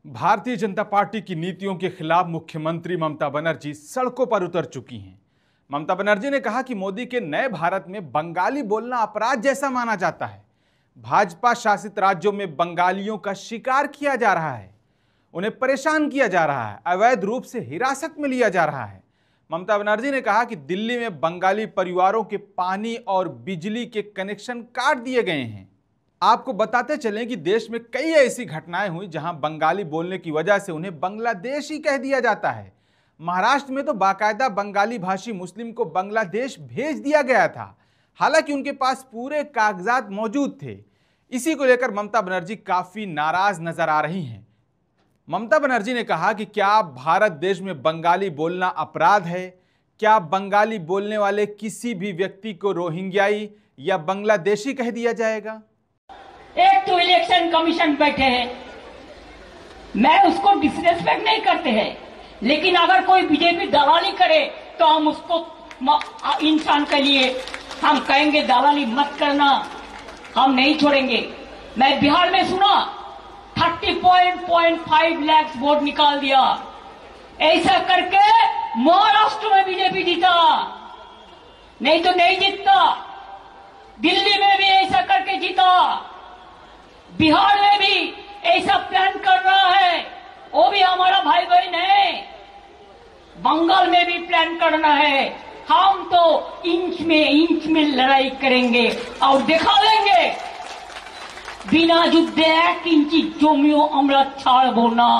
Bharatiya Janata party की नीतियों के खिलाफ मुख्यमंत्री ममता बनर्जी सड़कों पर उतर चुकी हैं। ममता बनर्जी ने कहा कि मोदी के नए भारत में बंगाली बोलना अपराध जैसा माना जाता है। भाजपा शासित राज्यों में बंगालियों का शिकार किया जा रहा है, उन्हें परेशान किया जा रहा है, अवैध रूप से हिरासत में लिया जा रहा है। ममता बनर्जी ने कहा कि दिल्ली में बंगाली परिवारों के पानी और बिजली के कनेक्शन काट दिए गए हैं। आपको बताते चलें कि देश में कई ऐसी घटनाएं हुई जहां बंगाली बोलने की वजह से उन्हें बांग्लादेशी कह दिया जाता है। महाराष्ट्र में तो बाकायदा बंगाली भाषी मुस्लिम को बांग्लादेश भेज दिया गया था, हालांकि उनके पास पूरे कागजात मौजूद थे। इसी को लेकर ममता बनर्जी काफी नाराज नजर आ रही हैं। ममता बनर्जी ने कहा कि क्या भारत देश में बंगाली बोलना अपराध है? क्या बंगाली बोलने वाले किसी भी व्यक्ति को रोहिंग्याई या बांग्लादेशी कह दिया जाएगा? एक तो इलेक्शन कमीशन बैठे हैं, मैं उसको डिसरेस्पेक्ट नहीं करते हैं, लेकिन अगर कोई बीजेपी दलाली करे तो हम उसको इंसान के लिए हम कहेंगे दलाली मत करना, हम नहीं छोड़ेंगे। मैं बिहार में सुना 30.5 लाख वोट निकाल दिया, ऐसा करके महाराष्ट्र में बीजेपी जीता, नहीं तो नहीं जीतता। दिल्ली में भी ऐसा करके जीता, बिहार में भी ऐसा प्लान कर रहा है, वो भी हमारा भाई बहन है। बंगाल में भी प्लान करना है। हम तो इंच में लड़ाई करेंगे और दिखा देंगे बिना युद्धे 1 इंची जमियो আমরা ছাড়বো না।